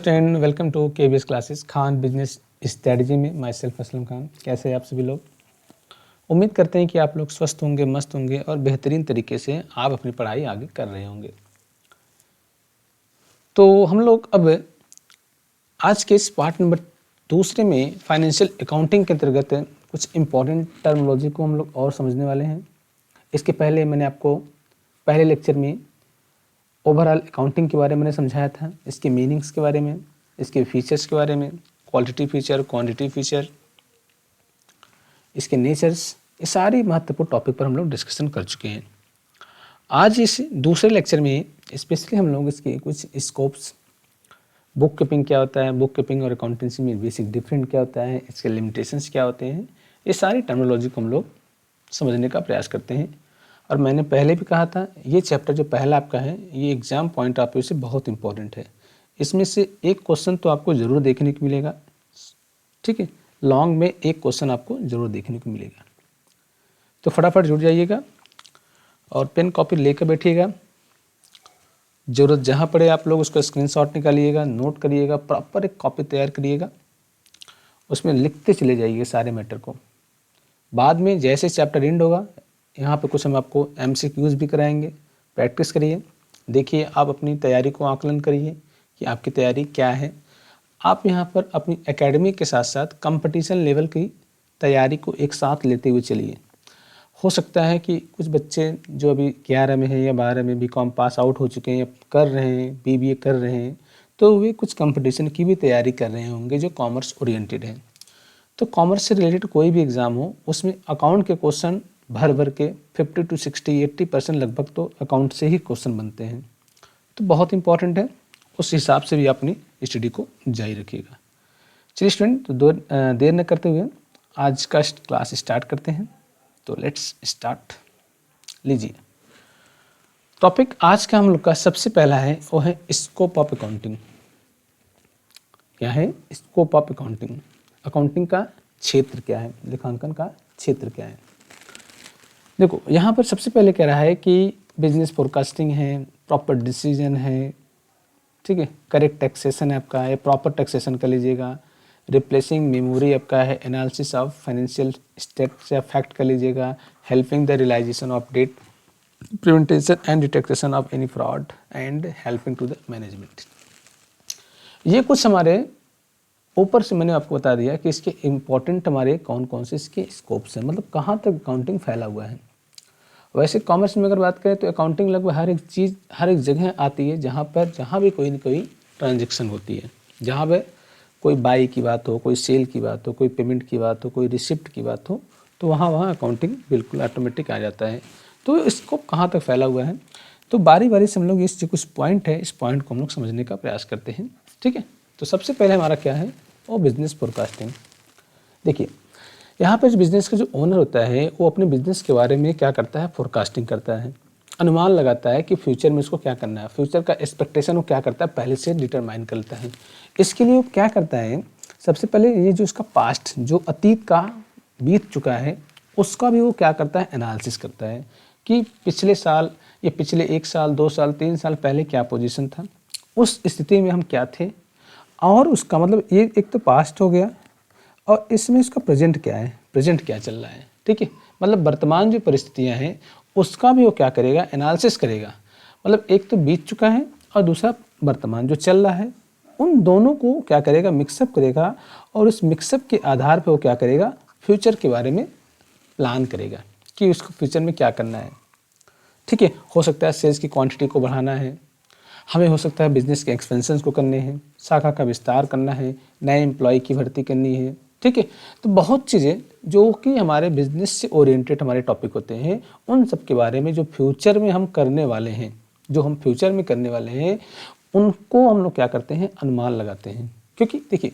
Student, welcome to KBS classes Khan business strategy में my self Aslam Khan. कैसे हैं आप सभी लोग? उम्मीद करते हैं कि आप लोग स्वस्थ होंगे, मस्त होंगे और बेहतरीन तरीके से आप अपनी पढ़ाई आगे कर रहे होंगे। तो हम लोग अब आज के इस पार्ट नंबर दूसरे में फाइनेंशियल अकाउंटिंग के अंतर्गत कुछ इम्पॉर्टेंट टर्मिनोलॉजी को हम लोग और समझने वाले हैं। इसके पहले मैंने आपको पहले लेक्चर में ओवरऑल अकाउंटिंग के बारे में समझाया था, इसके मीनिंग्स के बारे में, इसके फीचर्स के बारे में, क्वालिटी फीचर, क्वांटिटी फीचर, इसके नेचर्स, ये सारी महत्वपूर्ण टॉपिक पर हम लोग डिस्कशन कर चुके हैं। आज इस दूसरे लेक्चर में स्पेशली हम लोग इसके कुछ स्कोप्स, बुक कीपिंग क्या होता है, बुक कीपिंग और अकाउंटेंसी में बेसिक डिफरेंट क्या होता है, इसके लिमिटेशंस क्या होते हैं, ये सारी टर्मिनोलॉजी को हम लोग समझने का प्रयास करते हैं। और मैंने पहले भी कहा था, ये चैप्टर जो पहला आपका है ये एग्ज़ाम पॉइंट ऑफ व्यू से बहुत इंपॉर्टेंट है। इसमें से एक क्वेश्चन तो आपको ज़रूर देखने को मिलेगा, ठीक है, लॉन्ग में एक क्वेश्चन आपको ज़रूर देखने को मिलेगा। तो फटाफट जुड़ जाइएगा और पेन कॉपी लेकर बैठिएगा। ज़रूरत जहाँ पड़े आप लोग उसका स्क्रीनशॉट निकालिएगा, नोट करिएगा, प्रॉपर एक कॉपी तैयार करिएगा, उसमें लिखते चले जाइए सारे मैटर को। बाद में जैसे चैप्टर एंड होगा यहाँ पे कुछ हम आपको MCQs भी कराएंगे, प्रैक्टिस करिए, देखिए आप अपनी तैयारी को आकलन करिए कि आपकी तैयारी क्या है। आप यहाँ पर अपनी एकेडमी के साथ साथ कंपटीशन लेवल की तैयारी को एक साथ लेते हुए चलिए। हो सकता है कि कुछ बच्चे जो अभी 11 में हैं या 12 में BCom पास आउट हो चुके हैं या कर रहे हैं, BBA कर रहे हैं, तो वे कुछ कंपटीशन की भी तैयारी कर रहे होंगे जो कॉमर्स ओरिएंटेड है। तो कॉमर्स से रिलेटेड कोई भी एग्ज़ाम हो उसमें अकाउंट के क्वेश्चन भर भर के 50 to 60, 80% लगभग तो अकाउंट से ही क्वेश्चन बनते हैं। तो बहुत इंपॉर्टेंट है, उस हिसाब से भी अपनी स्टडी को जारी रखिएगा। चलिए स्टूडेंट, तो देर न करते हुए आज का क्लास स्टार्ट करते हैं। तो लेट्स स्टार्ट। लीजिए, टॉपिक आज का हम लोग का सबसे पहला है वो है स्कोप ऑफ अकाउंटिंग। क्या है स्कोप ऑफ अकाउंटिंग? अकाउंटिंग का क्षेत्र क्या है, लेखांकन का क्षेत्र क्या है? देखो, यहाँ पर सबसे पहले कह रहा है कि बिजनेस फोरकास्टिंग है, प्रॉपर डिसीजन है, ठीक है, करेक्ट टैक्सेशन है आपका, है प्रॉपर टैक्सेशन कर लीजिएगा, रिप्लेसिंग मेमोरी आपका है, एनालिसिस ऑफ फाइनेंशियल स्टेट्स या फैक्ट कर लीजिएगा, helping the realisation of debt, prevention and detection of any fraud and helping to the management. ये कुछ हमारे ऊपर से मैंने आपको बता दिया कि इसके इम्पोर्टेंट हमारे कौन कौन से इसके स्कोप्स हैं, मतलब कहाँ तक अकाउंटिंग फैला हुआ है। वैसे कॉमर्स में अगर बात करें तो अकाउंटिंग लगभग हर एक चीज़, हर एक जगह आती है जहाँ भी कोई न कोई ट्रांजेक्शन होती है, जहाँ पे कोई बाई की बात हो, कोई सेल की बात हो, कोई पेमेंट की बात हो, कोई रिसिप्ट की बात हो, तो वहाँ अकाउंटिंग बिल्कुल ऑटोमेटिक आ जाता है। तो इसको कहाँ तक फैला हुआ है, तो बारी बारी से हम लोग इस जो कुछ पॉइंट है, इस पॉइंट को हम लोग समझने का प्रयास करते हैं, ठीक है। तो सबसे पहले हमारा क्या है, वो बिजनेस फोरकास्टिंग। देखिए, यहाँ पर जो बिज़नेस का जो ओनर होता है वो अपने बिज़नेस के बारे में क्या करता है, फोरकास्टिंग करता है, अनुमान लगाता है कि फ्यूचर में इसको क्या करना है, फ्यूचर का एक्सपेक्टेशन वो क्या करता है पहले से डिटरमाइन करता है। इसके लिए वो क्या करता है, सबसे पहले ये जो इसका पास्ट, जो अतीत का बीत चुका है, उसका भी वो क्या करता है, एनालिसिस करता है कि पिछले साल या पिछले 1 साल, 2 साल, 3 साल पहले क्या पोजीशन था, उस स्थिति में हम क्या थे, और उसका मतलब ये एक तो पास्ट हो गया और इसमें इसका प्रेजेंट क्या है, प्रेजेंट क्या चल रहा है, ठीक है, मतलब वर्तमान जो परिस्थितियां हैं उसका भी वो क्या करेगा, एनालिसिस करेगा। मतलब एक तो बीत चुका है और दूसरा वर्तमान जो चल रहा है, उन दोनों को क्या करेगा, मिक्सअप करेगा, और उस मिक्सअप के आधार पर वो क्या करेगा, फ्यूचर के बारे में प्लान करेगा कि उसको फ्यूचर में क्या करना है, ठीक है। हो सकता है सेल्स की क्वांटिटी को बढ़ाना है, हमें हो सकता है बिजनेस के एक्सपेंशन को करने हैं, शाखा का विस्तार करना है, नए एम्प्लॉय की भर्ती करनी है, ठीक है। तो बहुत चीज़ें जो कि हमारे बिजनेस से ओरिएंटेड हमारे टॉपिक होते हैं, उन सब के बारे में जो फ्यूचर में हम करने वाले हैं, जो हम फ्यूचर में करने वाले हैं, उनको हम लोग क्या करते हैं, अनुमान लगाते हैं। क्योंकि देखिए,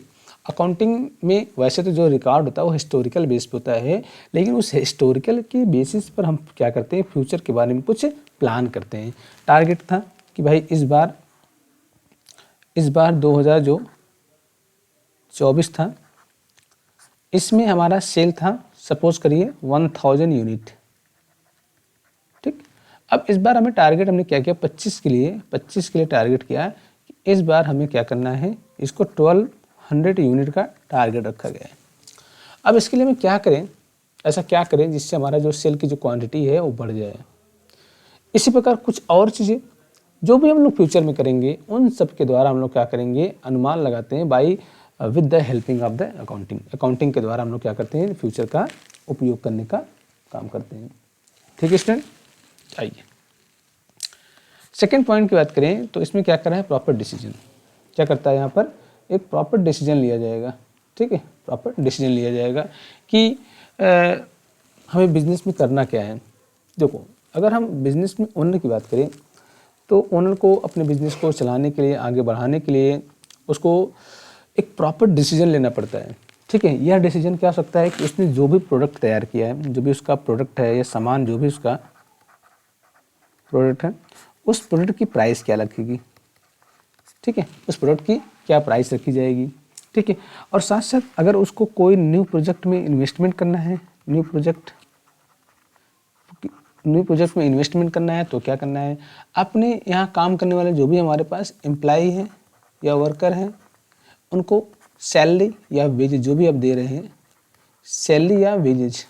अकाउंटिंग में वैसे तो जो रिकॉर्ड होता है वो हिस्टोरिकल बेस पे होता है, लेकिन उस हिस्टोरिकल के बेसिस पर हम क्या करते हैं, फ्यूचर के बारे में कुछ प्लान करते हैं। टारगेट था कि भाई इस बार 2024 था, इसमें हमारा सेल था सपोज करिए 1000 यूनिट, ठीक। अब इस बार हमें टारगेट हमने क्या किया, 25 के लिए टारगेट किया कि इस बार हमें क्या करना है, इसको 1200 यूनिट का टारगेट रखा गया है। अब इसके लिए हमें क्या करें, ऐसा क्या करें जिससे हमारा जो सेल की जो क्वांटिटी है वो बढ़ जाए। इसी प्रकार कुछ और चीज़ें जो भी हम लोग फ्यूचर में करेंगे उन सब के द्वारा हम लोग क्या करेंगे, अनुमान लगाते हैं by with the helping of the accounting. Accounting के द्वारा हम लोग क्या करते हैं, फ्यूचर का उपयोग करने का काम करते हैं। ठीक है स्टूडेंट, आइए सेकेंड पॉइंट की बात करें तो इसमें क्या करना है, प्रॉपर डिसीजन। क्या करता है यहाँ पर, एक प्रॉपर डिसीजन लिया जाएगा। ठीक है, प्रॉपर डिसीजन लिया जाएगा कि हमें बिजनेस में करना क्या है। देखो, अगर हम बिजनेस में ओनर की बात करें तो ओनर को अपने बिजनेस को चलाने के लिए, आगे बढ़ाने के लिए उसको एक प्रॉपर डिसीजन लेना पड़ता है। ठीक है, यह डिसीजन क्या हो सकता है कि उसने जो भी प्रोडक्ट तैयार किया है, जो भी उसका प्रोडक्ट है या सामान, जो भी उसका प्रोडक्ट है, उस प्रोडक्ट की प्राइस क्या लगेगी। ठीक है, उस प्रोडक्ट की क्या प्राइस रखी जाएगी। ठीक है, और साथ साथ अगर उसको कोई न्यू प्रोजेक्ट में इन्वेस्टमेंट करना है, न्यू प्रोजेक्ट में इन्वेस्टमेंट करना है तो क्या करना है, अपने यहाँ काम करने वाले जो भी हमारे पास एम्प्लॉई हैं या वर्कर हैं उनको सैलरी या वेजेज जो भी आप दे रहे हैं, सैलरी या वेजेज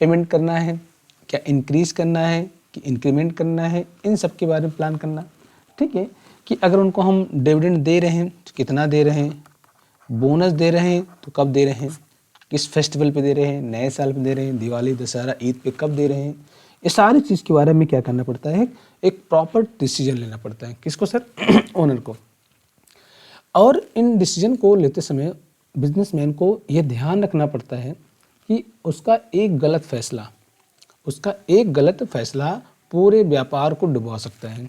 पेमेंट करना है, क्या इंक्रीज करना है कि इंक्रीमेंट करना है, इन सब के बारे में प्लान करना। ठीक है, कि अगर उनको हम डिविडेंड दे रहे हैं तो कितना दे रहे हैं, बोनस दे रहे हैं तो कब दे रहे हैं, किस फेस्टिवल पे दे रहे हैं, नए साल पे दे रहे हैं, दिवाली, दशहरा, ईद पे कब दे रहे हैं, ये सारी चीज़ के बारे में क्या करना पड़ता है, एक प्रॉपर डिसीजन लेना पड़ता है। किसको सर, ओनर को। और इन डिसीजन को लेते समय बिजनेसमैन को यह ध्यान रखना पड़ता है कि उसका एक गलत फैसला पूरे व्यापार को डुबा सकता है,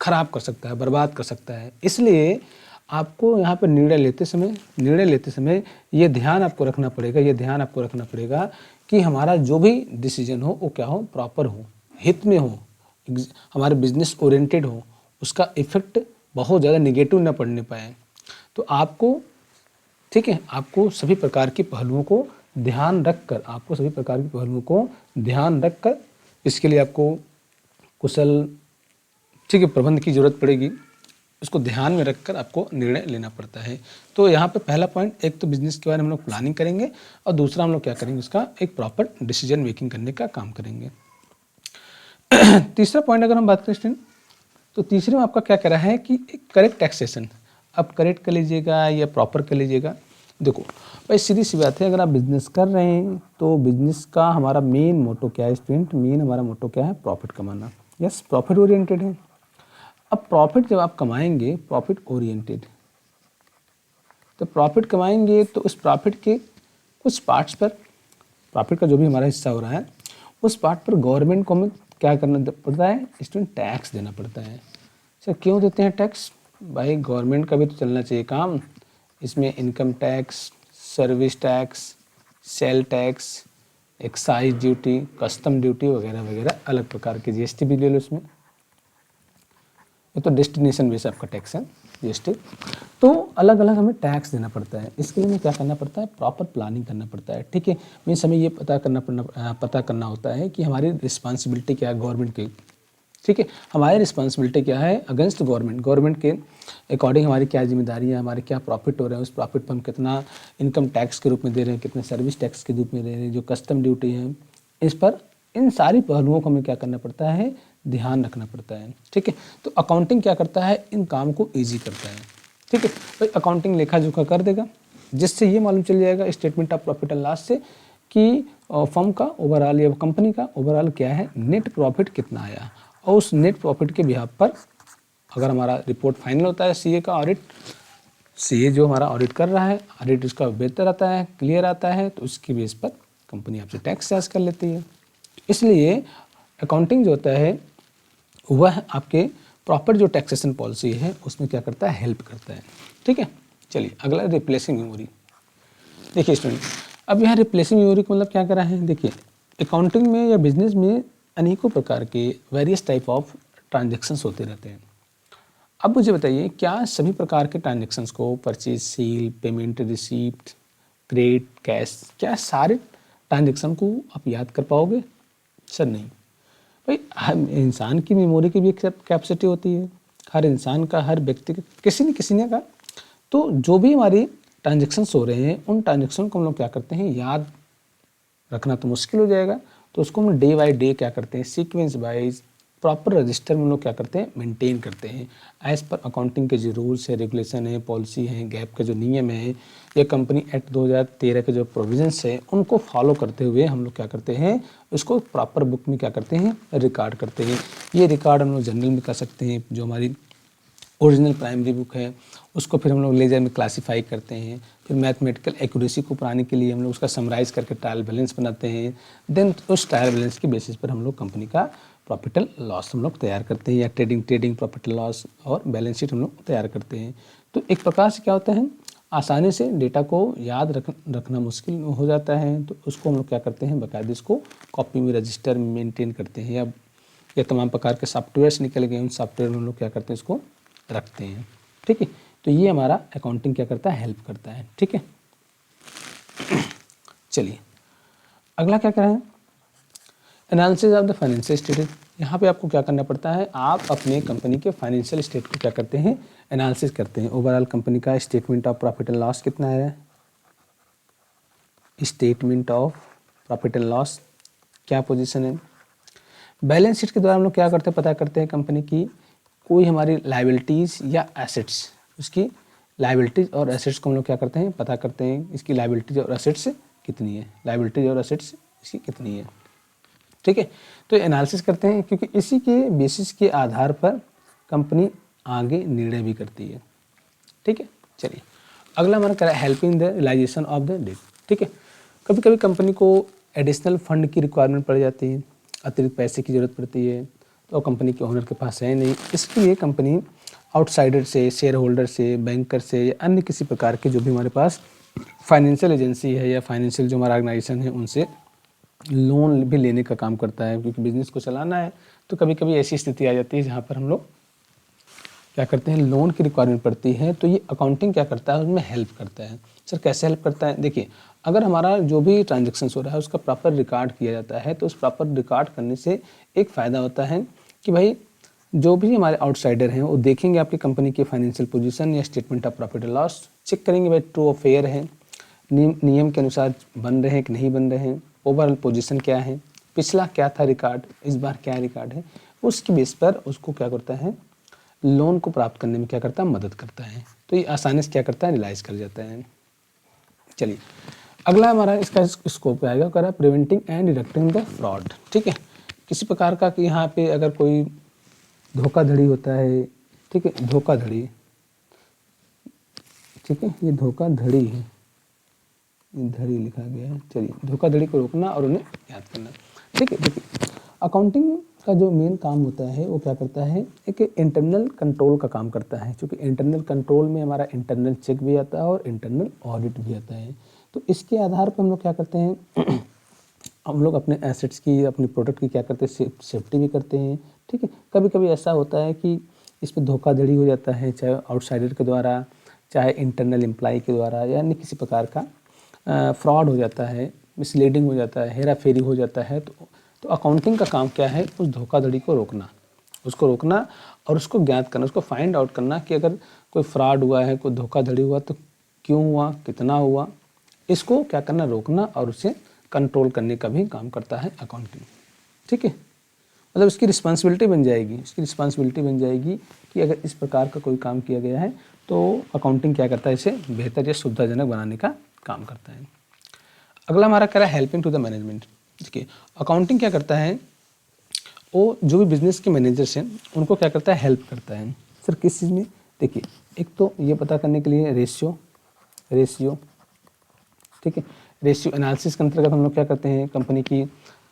खराब कर सकता है, बर्बाद कर सकता है। इसलिए आपको यहाँ पर निर्णय लेते समय ये ध्यान आपको रखना पड़ेगा कि हमारा जो भी डिसीजन हो वो क्या हो, प्रॉपर हो, हित में हो, हमारे बिजनेस ओरिएंटेड हो, उसका इफेक्ट बहुत ज़्यादा निगेटिव न पड़ने पाए। तो आपको, ठीक है, आपको सभी प्रकार के पहलुओं को ध्यान रखकर इसके लिए आपको कुशल, ठीक है, प्रबंध की जरूरत पड़ेगी। उसको ध्यान में रखकर आपको निर्णय लेना पड़ता है। तो यहाँ पे पहला पॉइंट, एक तो बिजनेस के बारे में हम लोग प्लानिंग करेंगे और दूसरा हम लोग क्या करेंगे, उसका एक प्रॉपर डिसीजन मेकिंग करने का काम करेंगे। तीसरा पॉइंट अगर हम बात करें तो तीसरे में आपका क्या कह रहा है कि करेक्ट टैक्सेशन। अब करेक्ट कर लीजिएगा या प्रॉपर कर लीजिएगा। देखो भाई, सीधी सी बात है, अगर आप बिजनेस कर रहे हैं तो बिजनेस का हमारा मेन मोटो क्या है स्टूडेंट, हमारा मोटो क्या है, प्रॉफिट कमाना। यस, प्रॉफिट ओरिएंटेड है। अब प्रॉफिट जब आप कमाएंगे, प्रॉफिट ओरिएंटेड, तो प्रॉफिट कमाएंगे तो उस प्रॉफिट के कुछ पार्ट्स पर, प्रॉफिट का जो भी हमारा हिस्सा हो रहा है उस पार्ट पर गवर्नमेंट को हमें क्या करना पड़ता है स्टूडेंट, टैक्स देना पड़ता है। सर क्यों देते हैं टैक्स, भाई गवर्नमेंट का भी तो चलना चाहिए काम। इसमें income tax, service tax, sale tax, excise duty, custom duty वगैरह वगैरह, अलग प्रकार के जीएसटी भी ले लो इसमें। ये तो डेस्टिनेशन बेस आपका टैक्स है जीएसटी। तो अलग अलग हमें टैक्स देना पड़ता है। इसके लिए हमें क्या करना पड़ता है, प्रॉपर प्लानिंग करना पड़ता है। ठीक है, मीन्स हमें ये पता करना होता है कि हमारी रिस्पॉन्सिबिलिटी क्या है गवर्नमेंट की। ठीक है, हमारी रिस्पॉन्सिबिलिटी क्या है अगेंस्ट गवर्नमेंट के अकॉर्डिंग हमारी क्या जिम्मेदारी है, हमारे क्या प्रॉफिट हो रहे हैं, उस प्रॉफिट पर हम कितना इनकम टैक्स के रूप में दे रहे हैं, कितने सर्विस टैक्स के रूप में दे रहे हैं, जो कस्टम ड्यूटी है, इस पर इन सारी पहलुओं को हमें क्या करना पड़ता है, ध्यान रखना पड़ता है। ठीक है, तो अकाउंटिंग क्या करता है, इन काम को ईजी करता है। ठीक है भाई, अकाउंटिंग लेखा जोखा कर देगा, जिससे ये मालूम चल जाएगा statement of profit and loss से कि फर्म का ओवरऑल या कंपनी का ओवरऑल क्या है, नेट प्रॉफिट कितना आया। और उस नेट प्रॉफिट के बिहाफ पर अगर हमारा रिपोर्ट फाइनल होता है सीए का ऑडिट, सीए जो हमारा ऑडिट कर रहा है, ऑडिट उसका बेहतर आता है, क्लियर आता है, तो उसकी बेस पर कंपनी आपसे टैक्स चार्ज कर लेती है। इसलिए अकाउंटिंग जो होता है वह आपके प्रॉपर जो टैक्सेशन पॉलिसी है उसमें क्या करता है, हेल्प करता है। ठीक है, चलिए अगला रिप्लेसिंग मेमोरी। देखिए स्टूडेंट, अब यहाँ रिप्लेसिंग मेमोरी का मतलब क्या कर रहा है, देखिए अकाउंटिंग में या बिजनेस में अनेकों प्रकार के वेरियस टाइप ऑफ ट्रांजेक्शन्स होते रहते हैं। अब मुझे बताइए, क्या सभी प्रकार के ट्रांजेक्शन्स को, purchase, sale, payment, receipt, credit, cash, क्या सारे ट्रांजेक्शन को आप याद कर पाओगे? सर नहीं भाई, हम इंसान की मेमोरी की भी एक कैपेसिटी होती है। हर इंसान का, हर व्यक्ति का, किसी ने का। तो जो भी हमारी ट्रांजेक्शन्स हो रहे हैं उन ट्रांजेक्शन को हम लोग क्या करते हैं, याद रखना तो मुश्किल हो जाएगा, तो उसको हम डे बाय डे क्या करते हैं, सीक्वेंस वाइज प्रॉपर रजिस्टर में हम लोग क्या करते हैं, मेंटेन करते हैं एज पर अकाउंटिंग के जो रूल्स है, रेगुलेशन है, पॉलिसी है, गैप का जो नियम है, या कंपनी एक्ट 2013 के जो प्रोविजंस है, उनको फॉलो करते हुए हम लोग क्या करते हैं, उसको प्रॉपर बुक में क्या करते हैं, रिकॉर्ड करते हैं। ये रिकॉर्ड हम लोग जनरल में कर सकते हैं, जो हमारी ओरिजिनल प्राइमरी बुक है उसको फिर हम लोग लेजर में क्लासीफाई करते हैं, फिर मैथमेटिकल एक्यूरेसी को पाने के लिए हम लोग उसका समराइज़ करके ट्रायल बैलेंस बनाते हैं। देन उस ट्रायल बैलेंस के बेसिस पर हम लोग कंपनी का प्रॉफिट एंड लॉस हम लोग तैयार करते हैं, या ट्रेडिंग प्रॉफिट एंड लॉस और बैलेंस शीट हम लोग तैयार करते हैं। तो एक प्रकार से क्या होता है, आसानी से डेटा को याद रखना मुश्किल हो जाता है, तो उसको हम लोग क्या करते हैं, बाकायदे इसको कॉपी में, रजिस्टर में मेनटेन करते हैं, या तमाम प्रकार के सॉफ्टवेयर्स निकल गए, उन सॉफ्टवेयर में हम लोग क्या करते हैं, इसको रखते हैं। ठीक है, तो ये हमारा अकाउंटिंग क्या करता है, हेल्प करता है। ठीक है, चलिए अगला क्या करें, analysis of the financial statement. यहाँ पे आपको क्या करना पड़ता है, आप अपने कंपनी के फाइनेंशियल स्टेट को क्या करते हैं, एनालिसिस करते हैं। ओवरऑल कंपनी का statement of profit and loss कितना है, statement of profit and loss क्या पोजीशन है। बैलेंस शीट के द्वारा हम लोग क्या करते हैं, पता करते हैं कंपनी की कोई हमारी लाइबिलिटीज़ या एसेट्स, उसकी लाइबिलिटीज़ और एसेट्स को हम लोग क्या करते हैं, पता करते हैं इसकी लाइबिलिटीज़ और एसेट्स कितनी है, लाइबिलिटीज़ और एसेट्स इसकी कितनी है। ठीक है, तो एनालिसिस करते हैं, क्योंकि इसी के बेसिस के आधार पर कंपनी आगे निर्णय भी करती है। ठीक है, चलिए अगला हमारा करा helping the realisation of the debt. ठीक है, कभी कभी कंपनी को एडिशनल फंड की रिक्वायरमेंट पड़ जाती है, अतिरिक्त पैसे की ज़रूरत पड़ती है, तो कंपनी के ओनर के पास है नहीं, इसके लिए कंपनी आउटसाइडर से, शेयर होल्डर से, बैंकर से, या अन्य किसी प्रकार के जो भी हमारे पास फाइनेंशियल एजेंसी है या फाइनेंशियल जो हमारा ऑर्गेनाइजेशन है, उनसे लोन भी लेने का काम करता है, क्योंकि बिजनेस को चलाना है। तो कभी कभी ऐसी स्थिति आ जाती है जहाँ पर हम लोग क्या करते हैं, लोन की रिक्वायरमेंट पड़ती है, तो ये अकाउंटिंग क्या करता है, उसमें हेल्प करता है। सर कैसे हेल्प करता है, देखिए अगर हमारा जो भी ट्रांजेक्शन्स हो रहा है उसका प्रॉपर रिकॉर्ड किया जाता है, तो उस प्रॉपर रिकॉर्ड करने से एक फ़ायदा होता है कि भाई जो भी हमारे आउटसाइडर हैं वो देखेंगे आपकी कंपनी की फाइनेंशियल पोजीशन या statement of profit and loss, check करेंगे भाई ट्रू और फेयर है, नियम के अनुसार बन रहे हैं कि नहीं बन रहे हैं, ओवरऑल पोजीशन क्या है, पिछला क्या था रिकॉर्ड, इस बार क्या रिकॉर्ड है, उसकी बेस पर उसको क्या करता है, लोन को प्राप्त करने में क्या करता है, मदद करता है। तो ये आसानी से क्या करता है, रियलाइज़ कर जाता है। चलिए अगला हमारा इसका स्कोप आएगा, करा preventing and detecting the fraud. ठीक है, किसी प्रकार का कि यहाँ पे अगर कोई धोखाधड़ी होता है, ठीक है, धोखाधड़ी, ठीक है, ये धोखाधड़ी है, धड़ी लिखा गया है। चलिए धोखाधड़ी को रोकना और उन्हें याद करना। ठीक है, देखिए अकाउंटिंग का जो मेन काम होता है वो क्या करता है, एक इंटरनल कंट्रोल का काम करता है, क्योंकि इंटरनल कंट्रोल में हमारा इंटरनल चेक भी आता है और इंटरनल ऑडिट भी आता है। तो इसके आधार पर हम लोग क्या करते हैं हम लोग अपने एसेट्स की, अपने प्रोडक्ट की क्या करते हैं, सेफ्टी भी करते हैं। ठीक है, कभी कभी ऐसा होता है कि इस पर धोखाधड़ी हो जाता है, चाहे आउटसाइडर के द्वारा, चाहे इंटरनल एम्प्लॉय के द्वारा, यानी किसी प्रकार का फ्रॉड हो जाता है, मिसलीडिंग हो जाता है, हेरा फेरी हो जाता है। तो अकाउंटिंग का काम क्या है, उस धोखाधड़ी को रोकना, उसको रोकना और उसको ज्ञात करना, उसको फाइंड आउट करना कि अगर कोई फ्रॉड हुआ है, कोई धोखाधड़ी हुआ तो क्यों हुआ, कितना हुआ, इसको क्या करना, रोकना और उसे कंट्रोल करने का भी काम करता है अकाउंटिंग। ठीक है, मतलब इसकी रिस्पांसिबिलिटी बन जाएगी, इसकी रिस्पांसिबिलिटी बन जाएगी कि अगर इस प्रकार का कोई काम किया गया है तो अकाउंटिंग क्या करता है, इसे बेहतर या सुविधाजनक बनाने का काम करता है। अगला हमारा क्या है, हेल्पिंग टू द मैनेजमेंट। देखिए अकाउंटिंग क्या करता है, वो जो भी बिजनेस के मैनेजर्स हैं उनको क्या करता है, हेल्प करता है। सर किस चीज़ में, देखिए एक तो ये पता करने के लिए रेशियो, ठीक है, रेशियो एनालिसिस के अंतर्गत हम लोग क्या करते हैं, कंपनी की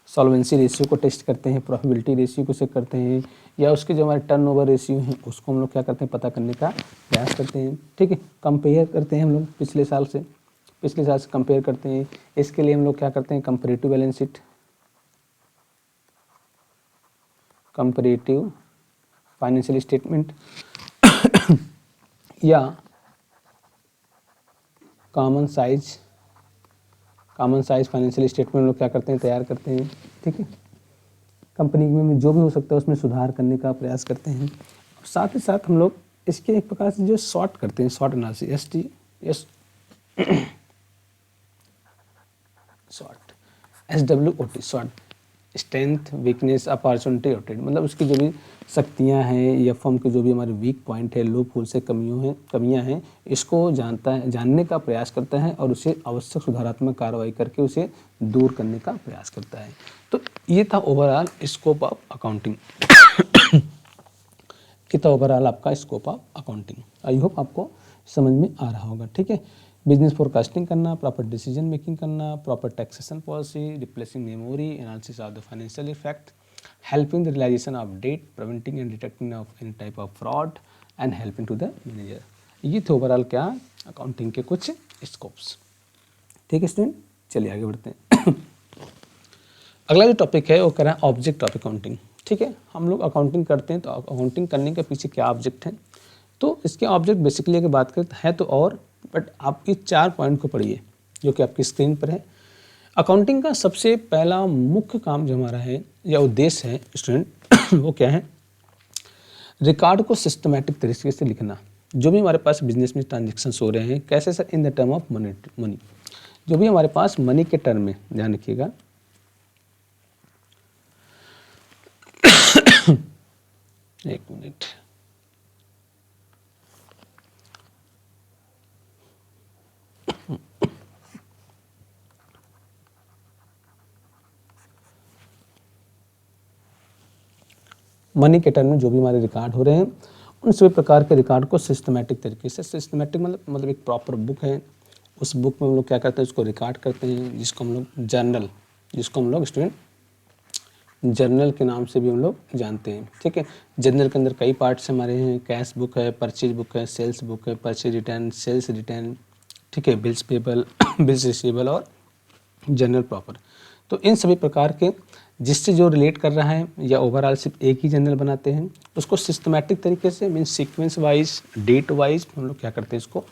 सॉल्वेंसी रेशियो को टेस्ट करते हैं, प्रॉफिटेबिलिटी रेशियो को चेक करते हैं, या उसके जो हमारे टर्नओवर रेशियो हैं उसको हम लोग क्या करते हैं, पता करने का प्रयास करते हैं। ठीक है, कंपेयर करते हैं हम लोग पिछले साल से कंपेयर करते हैं। इसके लिए हम लोग क्या करते हैं, comparative balance sheet, comparative financial statement या कॉमन साइज फाइनेंशियल स्टेटमेंट लोग क्या करते हैं, तैयार करते हैं। ठीक है, कंपनी में जो भी हो सकता है उसमें सुधार करने का प्रयास करते हैं। साथ ही साथ हम लोग इसके एक प्रकार से जो शॉर्ट करते हैं, short analysis, SWOT, short, strength, weakness, opportunity, rotate, मतलब उसकी जो भी शक्तियां हैं या फर्म के जो भी हमारे वीक पॉइंट है, लूप होल से कमियां हैं, इसको जानने का प्रयास करता है और उसे आवश्यक सुधारात्मक कार्रवाई करके उसे दूर करने का प्रयास करता है। तो ये था ओवरऑल स्कोप ऑफ अकाउंटिंग। ये था ओवरऑल आपका scope of accounting. I hope आपको समझ में आ रहा होगा। ठीक है, बिजनेस फोरकास्टिंग करना, प्रॉपर डिसीजन मेकिंग करना, proper taxation policy, replacing memory, analysis of the financial effect, helping the realisation of debt, preventing and detecting of any type of fraud and helping to the manager. ये थे overall क्या accounting के कुछ scopes. ठीक है student, चलिए आगे बढ़ते हैं। अगला जो टॉपिक है वो कह रहा है ऑब्जेक्ट ऑफ अकाउंटिंग। ठीक है, हम लोग अकाउंटिंग करते हैं तो अकाउंटिंग करने के पीछे क्या ऑब्जेक्ट है, तो इसके ऑब्जेक्ट बेसिकली अगर बात करें है तो और, बट आप इस 4 पॉइंट को पढ़िए जो कि आपकी स्क्रीन पर है। अकाउंटिंग का सबसे पहला मुख्य काम जो हमारा है या उद्देश्य है स्टूडेंट वो क्या है, रिकॉर्ड को सिस्टमैटिक तरीके से लिखना। जो भी हमारे पास बिजनेस में ट्रांजेक्शन्स हो रहे हैं, कैसे sir, in the term of money, जो भी हमारे पास मनी के टर्म में, ध्यान रखिएगा। एक मिनट, मनी के टर्म में जो भी हमारे रिकॉर्ड हो रहे हैं, उन सभी प्रकार के रिकॉर्ड को सिस्टमैटिक तरीके से, सिस्टमैटिक मतलब एक प्रॉपर बुक है, उस बुक में हम लोग क्या करते हैं, उसको रिकॉर्ड करते हैं, जिसको हम लोग जर्नल, जिसको हम लोग स्टूडेंट जर्नल के नाम से भी हम लोग जानते हैं। ठीक है, जर्नल के अंदर कई पार्ट्स हमारे हैं, कैश बुक है, परचेज बुक है, सेल्स बुक है, परचेज रिटर्न, सेल्स रिटर्न, ठीक है, बिल्स पेबल, बिल्स रिसीवेबल और जर्नल प्रॉपर। तो इन सभी प्रकार के जिससे जो रिलेट कर रहा है या ओवरऑल सिर्फ एक ही जर्नल बनाते हैं, उसको सिस्टमैटिक तरीके से mean sequence wise, date wise हम लोग क्या करते हैं, इसको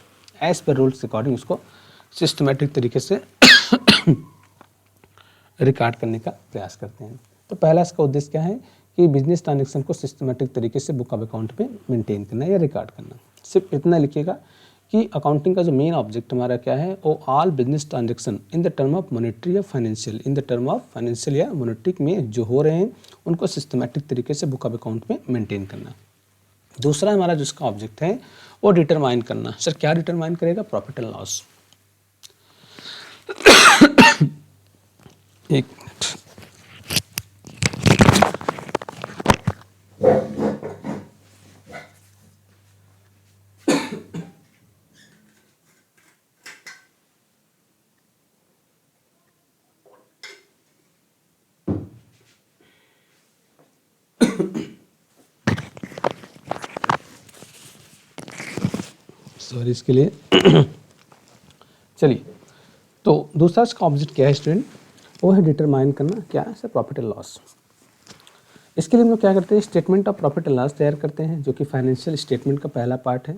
एज पर रूल्स अकॉर्डिंग उसको सिस्टमैटिक तरीके से रिकॉर्ड करने का प्रयास करते हैं। तो पहला इसका उद्देश्य क्या है कि बिजनेस ट्रांजेक्शन को सिस्टमैटिक तरीके से बुक ऑफ अकाउंट में मेंटेन करना या रिकॉर्ड करना। सिर्फ इतना लिखिएगा कि अकाउंटिंग का जो मेन ऑब्जेक्ट हमारा क्या है, वो all business transaction in the term of monetary या financial, in the term of financial या मॉनेटरी में जो हो रहे हैं उनको सिस्टमैटिक तरीके से बुक ऑफ अकाउंट में मेंटेन करना। दूसरा हमारा जो इसका ऑब्जेक्ट है वो डिटरमाइन करना। सर क्या डिटरमाइन करेगा, प्रॉफिट एंड लॉस। एक मिनट, सॉरी इसके लिए। चलिए, तो दूसरा इसका ऑब्जेक्ट क्या है स्टूडेंट, वो है डिटरमाइन करना, क्या है सर, प्रॉफिट एंड लॉस। इसके लिए हम लोग क्या करते हैं, statement of profit and loss तैयार करते हैं, जो कि फाइनेंशियल स्टेटमेंट का पहला पार्ट है,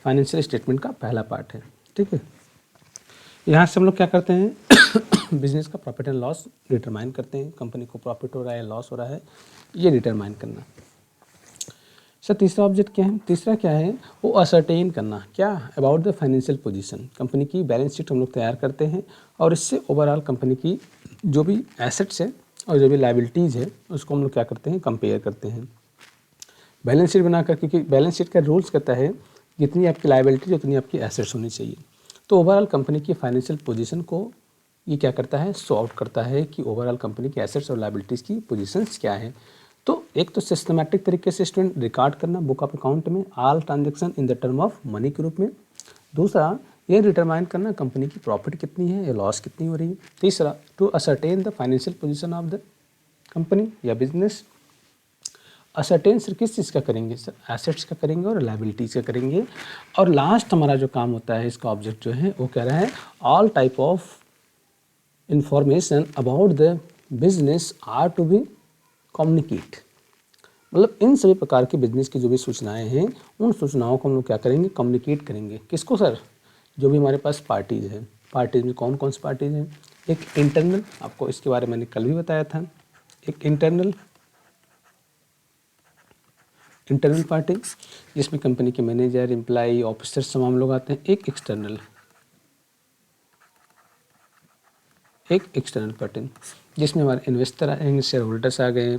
फाइनेंशियल स्टेटमेंट का पहला पार्ट है। ठीक है, यहाँ से हम लोग क्या करते हैं बिजनेस का प्रॉफिट एंड लॉस डिटरमाइन करते हैं, कंपनी को प्रॉफिट हो रहा है लॉस हो रहा है, ये डिटरमाइन करना। सर तीसरा ऑब्जेक्ट क्या है, तीसरा क्या है, वो असर्टेन करना, क्या, about the financial position. Company की बैलेंस शीट हम लोग तैयार करते हैं और इससे ओवरऑल कंपनी की जो भी एसेट्स है और जो भी लाइबिलिटीज़ है उसको हम लोग क्या करते हैं, कंपेयर करते हैं बैलेंस शीट बनाकर, क्योंकि बैलेंस शीट का रूल्स कहता है जितनी आपकी लाइबिलिटीज उतनी आपकी एसेट्स होनी चाहिए। तो ओवरऑल कंपनी की फाइनेंशियल पोजीशन को ये क्या करता है, सो आउट करता है कि ओवरऑल कंपनी की एसेट्स और लाइबिलिटीज़ की पोजीशंस क्या है। तो एक तो सिस्टमैटिक तरीके से स्टूडेंट रिकॉर्ड करना बुक ऑफ अकाउंट में all transaction in the term of money के रूप में। दूसरा ये डिटरमाइन करना कंपनी की प्रॉफिट कितनी है या लॉस कितनी हो रही है। तीसरा to ascertain the financial position of the company या बिजनेस। असर्टेन सर किस चीज़ का करेंगे, सर एसेट्स का करेंगे और लाइबिलिटीज़ का करेंगे। और लास्ट हमारा जो काम होता है, इसका ऑब्जेक्ट जो है वो कह रहा है all type of information about the business are to be communicate. मतलब इन सभी प्रकार की बिजनेस की जो भी सूचनाएं हैं उन सूचनाओं को हम लोग क्या करेंगे, कम्युनिकेट करेंगे। किसको सर, जो भी हमारे पास पार्टीज़ हैं। पार्टीज़ में कौन कौन सी पार्टीज़ हैं, एक इंटरनल, आपको इसके बारे में मैंने कल भी बताया था, एक इंटरनल इंटरनल पार्टी जिसमें कंपनी के मैनेजर, एम्प्लॉय, ऑफिसर्स तमाम लोग आते हैं। एक एक्सटर्नल पार्टी जिसमें हमारे इन्वेस्टर आएंगे, शेयर होल्डर्स आ गए,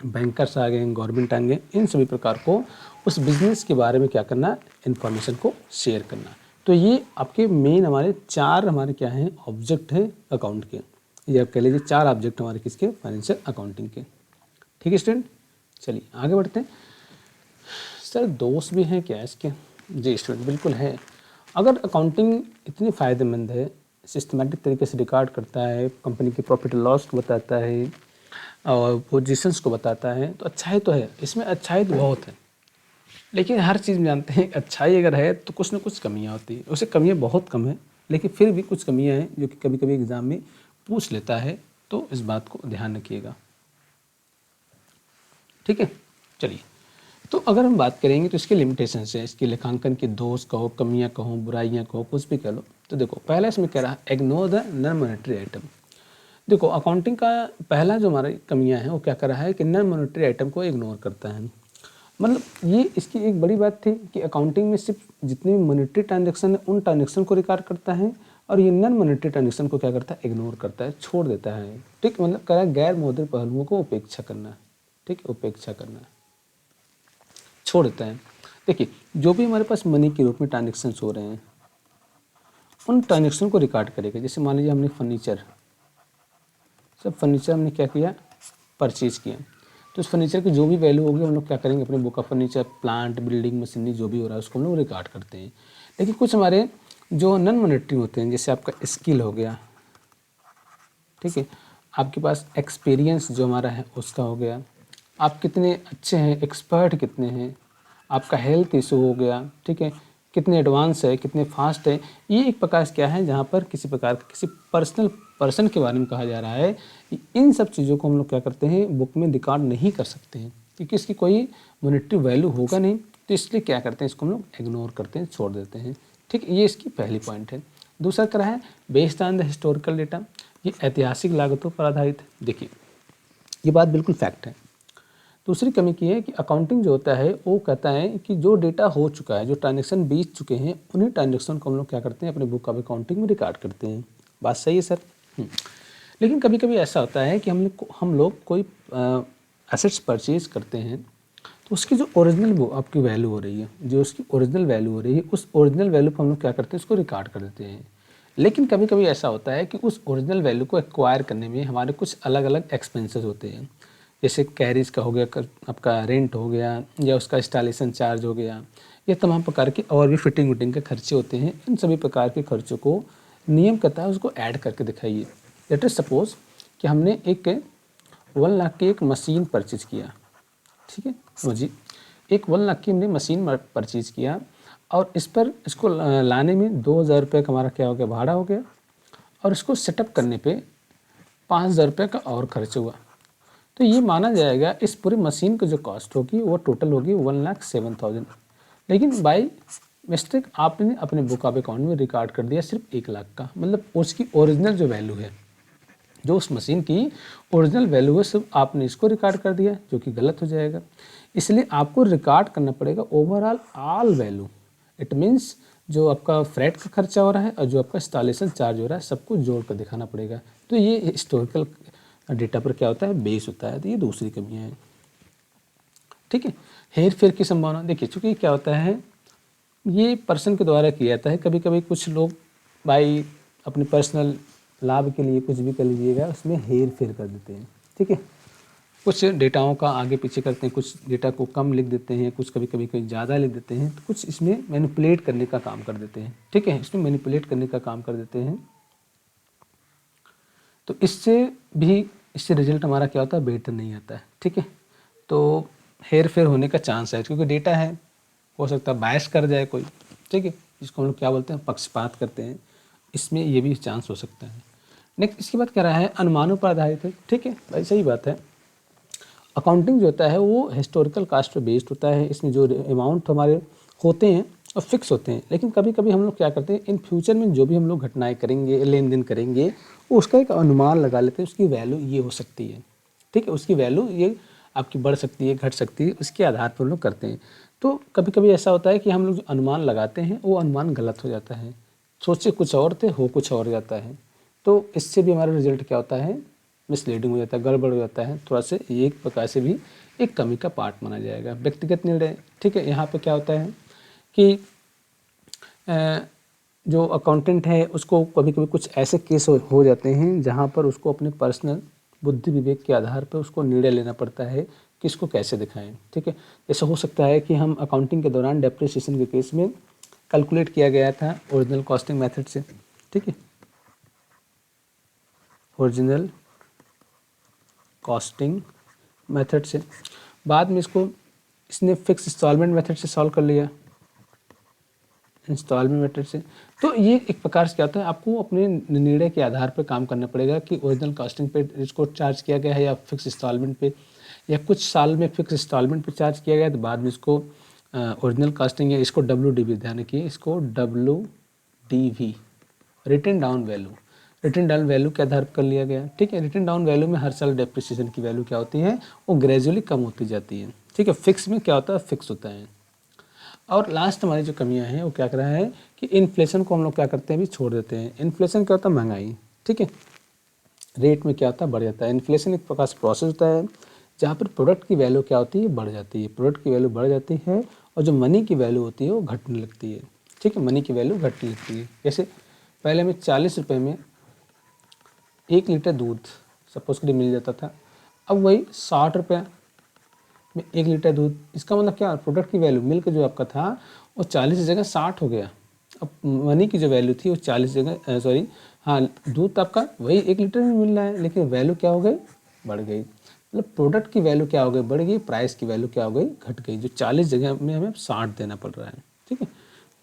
बैंकर्स आ गए, गवर्नमेंट आएंगे। इन सभी प्रकार को उस बिजनेस के बारे में क्या करना, इन्फॉर्मेशन को शेयर करना। तो ये आपके मेन हमारे 4 हमारे क्या हैं, ऑब्जेक्ट हैं अकाउंट के। ये आप कह लीजिए 4 ऑब्जेक्ट हमारे किसके, फाइनेंशियल अकाउंटिंग के। ठीक है स्टूडेंट, चलिए आगे बढ़ते हैं। सर दोस्त भी हैं क्या इसके? जी स्टूडेंट बिल्कुल है। अगर अकाउंटिंग इतनी फ़ायदेमंद है, सिस्टमेटिक तरीके से रिकॉर्ड करता है, कंपनी की प्रॉफिट लॉस को बताता है और पोजीशंस को बताता है, तो अच्छाई तो है इसमें, अच्छाई तो बहुत है। लेकिन हर चीज़ में जानते हैं अच्छाई अगर है तो कुछ ना कुछ कमियां होती है। उसे कमियां बहुत कम है, लेकिन फिर भी कुछ कमियां हैं जो कि कभी कभी एग्ज़ाम में पूछ लेता है, तो इस बात को ध्यान रखिएगा। ठीक है, चलिए। तो अगर हम बात करेंगे तो इसके लिमिटेशन है, इसके लेखांकन के दोष कहो, कमियां कहो, बुराइयां कहो, कुछ भी कह लो। तो देखो पहला इसमें कह रहा है ignore the non monetary item. देखो अकाउंटिंग का पहला जो हमारी कमियां हैं वो क्या कर रहा है कि नॉन मॉनेटरी आइटम को इग्नोर करता है। मतलब ये इसकी एक बड़ी बात थी कि अकाउंटिंग में सिर्फ जितने भी मॉनेटरी ट्रांजैक्शन है उन ट्रांजैक्शन को रिकॉर्ड करता है, और ये नॉन मॉनेटरी ट्रांजैक्शन को क्या करता है, इग्नोर करता है, छोड़ देता है। ठीक, मतलब कह रहा है गैर मौद्रिक पहलुओं को उपेक्षा करना। ठीक, उपेक्षा करना, छोड़ देता है। देखिए जो भी हमारे पास मनी के रूप में ट्रांजेक्शन हो रहे हैं उन ट्रांजेक्शन को रिकॉर्ड करेगा। जैसे मान लीजिए हमने फर्नीचर हमने क्या किया, परचेज किया, तो उस फर्नीचर की जो भी वैल्यू होगी हम लोग क्या करेंगे, अपने book of furniture, plant, building, machinery जो भी हो रहा है उसको हम लोग रिकॉर्ड करते हैं। लेकिन कुछ हमारे जो नॉन मॉनेटरी होते हैं, जैसे आपका स्किल हो गया, ठीक है, आपके पास एक्सपीरियंस जो हमारा है उसका हो गया, आप कितने अच्छे हैं, एक्सपर्ट कितने हैं, आपका हेल्थ इशू हो गया, ठीक है, कितने एडवांस है, कितने फास्ट है। ये एक प्रकार से क्या है जहाँ पर किसी प्रकार का किसी पर्सन के बारे में कहा जा रहा है। इन सब चीज़ों को हम लोग क्या करते हैं, बुक में रिकॉर्ड नहीं कर सकते हैं क्योंकि इसकी कोई मॉनेटरी वैल्यू होगा नहीं, तो इसलिए क्या करते हैं, इसको हम लोग इग्नोर करते हैं, छोड़ देते हैं। ठीक, ये इसकी पहली पॉइंट है। दूसरा क्या है, based on the historical data, ये ऐतिहासिक लागतों पर आधारित है। देखिए ये बात बिल्कुल फैक्ट है। दूसरी कमी की है कि अकाउंटिंग जो होता है वो कहता है कि जो डेटा हो चुका है, जो ट्रांजेक्शन बीत चुके हैं, उन्हीं ट्रांजेक्शन को हम लोग क्या करते हैं, अपने बुक ऑफ अकाउंटिंग में रिकॉर्ड करते हैं। बात सही है सर? लेकिन कभी कभी ऐसा होता है कि हम लोग कोई एसेट्स परचेज करते हैं, तो उसकी जो ओरिजिनल आपकी वैल्यू हो रही है, जो उसकी ओरिजिनल वैल्यू हो रही है, उस ओरिजिनल वैल्यू पर हम लोग क्या करते हैं, उसको रिकॉर्ड कर देते हैं। लेकिन कभी कभी ऐसा होता है कि उस ओरिजिनल वैल्यू को एक्वायर करने में हमारे कुछ अलग अलग एक्सपेंसेस होते हैं। जैसे कैरिज का हो गया, आपका रेंट हो गया, या उसका इंस्टॉलेशन चार्ज हो गया, ये तमाम प्रकार के और भी फिटिंग विटिंग के खर्चे होते हैं। इन सभी प्रकार के खर्चों को नियम कहता है उसको ऐड करके दिखाइए। लेट अस सपोज कि हमने एक 1 लाख की एक मशीन परचेज किया, ठीक है, समझिए एक 1 लाख की हमने मशीन परचेज किया, और इसको लाने में 2,000 रुपये का हमारा क्या हो गया, भाड़ा हो गया, और इसको सेटअप करने पे 5,000 रुपये का और खर्च हुआ। तो ये माना जाएगा इस पूरी मशीन की जो कॉस्ट होगी वो टोटल होगी 1,07,000। लेकिन बाई मिस्टेक आपने अपने बुक ऑफ अकाउंट में रिकॉर्ड कर दिया सिर्फ 1 लाख का, मतलब उसकी ओरिजिनल जो वैल्यू है, जो उस मशीन की ओरिजिनल वैल्यू है, सिर्फ आपने इसको रिकॉर्ड कर दिया, जो कि गलत हो जाएगा। इसलिए आपको रिकॉर्ड करना पड़ेगा overall all value. It means जो आपका फ्रेट का खर्चा हो रहा है और जो आपका इंस्टॉलेशन चार्ज हो रहा है, सबको जोड़ कर दिखाना पड़ेगा। तो ये हिस्टोरिकल डेटा पर क्या होता है, बेस होता है। तो ये दूसरी कमियाँ हैं। ठीक है, हेर फेर की संभावना, देखिए चूँकि क्या होता है, ये पर्सन के द्वारा किया जाता है। कभी कभी कुछ लोग भाई अपने पर्सनल लाभ के लिए कुछ भी कर लीजिएगा, उसमें हेर फेर कर देते हैं। ठीक है, कुछ डेटाओं का आगे पीछे करते हैं, कुछ डेटा को कम लिख देते हैं, कुछ कभी कभी कोई ज़्यादा लिख देते हैं, तो कुछ इसमें मैनिपुलेट करने का काम कर देते हैं। ठीक है, इसमें मैनिपुलेट करने का काम कर देते हैं। तो इससे रिजल्ट हमारा क्या होता है, बेटर नहीं आता है। ठीक है, तो हेर फेर होने का चांस है, क्योंकि डेटा है, हो सकता है बायस कर जाए कोई। ठीक है, जिसको हम लोग क्या बोलते हैं, पक्षपात करते हैं, इसमें ये भी चांस हो सकता है। नेक्स्ट इसके बाद क्या रहा है, अनुमानों पर आधारित है। ठीक है भाई, सही बात है। अकाउंटिंग जो होता है वो हिस्टोरिकल कास्ट पर बेस्ड होता है। इसमें जो अमाउंट हमारे होते हैं और फिक्स होते हैं, लेकिन कभी कभी हम लोग क्या करते हैं, इन फ्यूचर में जो भी हम लोग घटनाएं करेंगे, लेन देन करेंगे, उसका एक अनुमान लगा लेते हैं, उसकी वैल्यू ये हो सकती है। ठीक है, उसकी वैल्यू ये आपकी बढ़ सकती है, घट सकती है, उसके आधार पर हम लोग करते हैं। तो कभी कभी ऐसा होता है कि हम लोग जो अनुमान लगाते हैं वो अनुमान गलत हो जाता है, सोचे कुछ और थे, हो कुछ और जाता है। तो इससे भी हमारा रिजल्ट क्या होता है, मिसलीडिंग हो जाता है, गड़बड़ हो जाता है, थोड़ा से ये एक प्रकार से भी एक कमी का पार्ट माना जाएगा। व्यक्तिगत निर्णय, ठीक है, यहाँ पे क्या होता है कि जो अकाउंटेंट है उसको कभी कभी कुछ ऐसे केस हो जाते हैं जहाँ पर उसको अपने पर्सनल बुद्धि विवेक के आधार पर उसको निर्णय लेना पड़ता है कि इसको कैसे दिखाएं। ठीक है, ऐसा हो सकता है कि हम अकाउंटिंग के दौरान डेप्रिसिएशन के केस में कैलकुलेट किया गया था ओरिजिनल कॉस्टिंग मेथड से, ठीक है, ओरिजिनल कॉस्टिंग मेथड से, बाद में इसने फिक्स इंस्टॉलमेंट मेथड से सॉल्व कर लिया, इंस्टॉलमेंट मेथड से। तो ये एक प्रकार से क्या होता है, आपको अपने निर्णय के आधार पर काम करना पड़ेगा कि ओरिजिनल कॉस्टिंग पे इसको चार्ज किया गया है या फिक्स इंस्टॉलमेंट पे, या कुछ साल में फिक्स इंस्टॉलमेंट पे चार्ज किया गया तो बाद में इसको ओरिजिनल कॉस्टिंग या इसको WDV, ध्यान रखिए इसको WDV, written down value, written down value के आधार पर कर लिया गया। ठीक है, रिटन डाउन वैल्यू में हर साल डेप्रिसिएशन की वैल्यू क्या होती है, वो ग्रेजुअली कम होती जाती है। ठीक है, फिक्स में क्या होता है, फिक्स होता है। और लास्ट हमारी जो कमियां हैं वो क्या कर रहा है कि इन्फ्लेशन को हम लोग क्या करते हैं, अभी छोड़ देते हैं। इन्फ्लेशन क्या होता है, महंगाई, ठीक है, रेट में क्या होता है, बढ़ जाता है। इन्फ्लेशन एक प्रकार से प्रोसेस होता है जहाँ पर प्रोडक्ट की वैल्यू क्या होती है, बढ़ जाती है, प्रोडक्ट की वैल्यू बढ़ जाती है और जो मनी की वैल्यू होती है वो घटने लगती है। ठीक है, मनी की वैल्यू घटने लगती है। जैसे पहले हमें 40 रुपये में 1 लीटर दूध सपोज के लिए मिल जाता था, अब वही 60 रुपये में 1 लीटर दूध। इसका मतलब क्या, प्रोडक्ट की वैल्यू मिल्क जो आपका था वो 40 की जगह 60 हो गया। अब मनी की जो वैल्यू थी वो 40 जगह सॉरी हाँ, दूध आपका वही 1 लीटर में मिल रहा है लेकिन वैल्यू क्या हो गई, बढ़ गई। मतलब प्रोडक्ट की वैल्यू क्या हो गई, बढ़ गई, प्राइस की वैल्यू क्या हो गई, घट गई। जो 40 जगह में हमें 60 देना पड़ रहा है। ठीक है,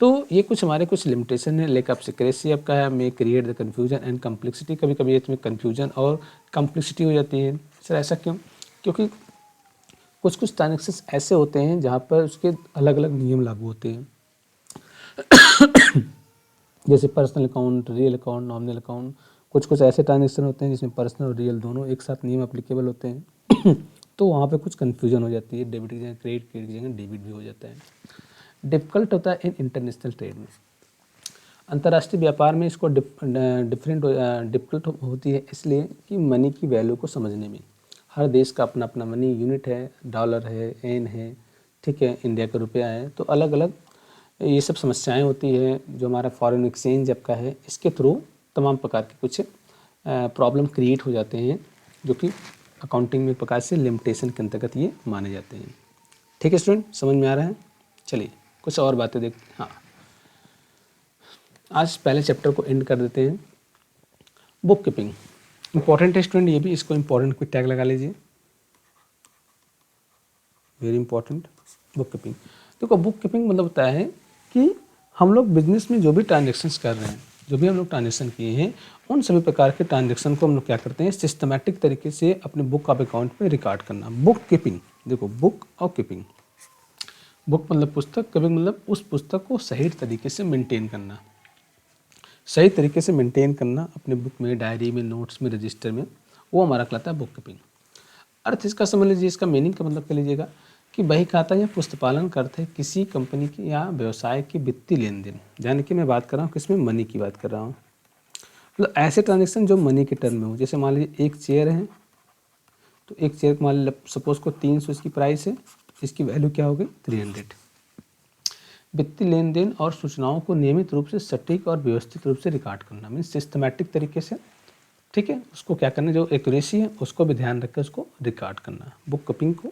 तो ये कुछ हमारे कुछ लिमिटेशन है। लेक ऑफ सिक्रेसी आपका है, may create the confusion and complexity. कभी कभी इसमें कन्फ्यूजन और कम्प्लेक्सिटी हो जाती है। सर ऐसा क्यों, क्योंकि कुछ कुछ ट्रांजेक्शन्स ऐसे होते हैं जहाँ पर उसके अलग अलग नियम लागू होते हैं। जैसे personal account, real account, nominal account, कुछ कुछ ऐसे ट्रांजेक्शन होते हैं जिसमें पर्सनल और रियल दोनों एक साथ नियम एप्लीकेबल होते हैं। तो वहाँ पे कुछ कन्फ्यूजन हो जाती है, डेबिट की जगह क्रेडिट, क्रेडिट की जगह डेबिट भी हो जाता है। डिफ़िकल्ट होता है इन इंटरनेशनल ट्रेड में, अंतर्राष्ट्रीय व्यापार में इसको डिफिकल्ट होती है इसलिए कि मनी की वैल्यू को समझने में। हर देश का अपना अपना मनी यूनिट है, डॉलर है, एन है, ठीक है, इंडिया का रुपया है, तो अलग अलग ये सब समस्याएं होती है। जो हमारा फॉरेन एक्सचेंज आपका है इसके थ्रू तमाम प्रकार के कुछ प्रॉब्लम क्रिएट हो जाते हैं जो कि अकाउंटिंग में एक प्रकार से लिमिटेशन के अंतर्गत ये माने जाते हैं। ठीक है स्टूडेंट, समझ में आ रहा है? चलिए कुछ और बातें देखते हैं। हाँ, आज पहले चैप्टर को एंड कर देते हैं। बुक कीपिंग इंपॉर्टेंट है स्टूडेंट, ये भी, इसको इंपॉर्टेंट कोई टैग लगा लीजिए, वेरी इंपॉर्टेंट। बुक कीपिंग, देखो बुक कीपिंग मतलब होता है कि हम लोग बिजनेस में जो भी ट्रांजेक्शन्स कर रहे हैं, जो भी हम लोग ट्रांजेक्शन किए हैं, उन सभी प्रकार के ट्रांजेक्शन को हम लोग क्या करते हैं, सिस्टमैटिक तरीके से अपने बुक ऑफ अकाउंट में रिकॉर्ड करना। बुक कीपिंग, देखो बुक और कीपिंग, बुक मतलब पुस्तक, कीपिंग मतलब उस पुस्तक को सही तरीके से मेंटेन करना, सही तरीके से मेंटेन करना अपने बुक में, डायरी में, नोट्स में, रजिस्टर में, वो हमारा कहलाता है बुक कीपिंग। अर्थ इसका समझ लीजिए, इसका मीनिंग का मतलब कह लीजिएगा कि बही खाता या पुस्तपालन का अर्थ है किसी कंपनी की या व्यवसाय की वित्तीय लेन देन। यानी कि मैं बात कर रहा हूँ किसमें, मनी की बात कर रहा हूँ। मतलब ऐसे ट्रांजेक्शन जो मनी के टर्म में हो। जैसे मान लीजिए एक चेयर है, तो एक चेयर मान लीजिए सपोज को 300 इसकी प्राइस है, इसकी वैल्यू क्या हो गई, 300। वित्तीय लेन देन और सूचनाओं को नियमित रूप से सटीक और व्यवस्थित रूप से रिकॉर्ड करना, मीन सिस्टमैटिक तरीके से, ठीक है, उसको क्या करना, जो एक्यूरेसी है उसको भी ध्यान रख कर उसको रिकॉर्ड करना, बुक कीपिंग को।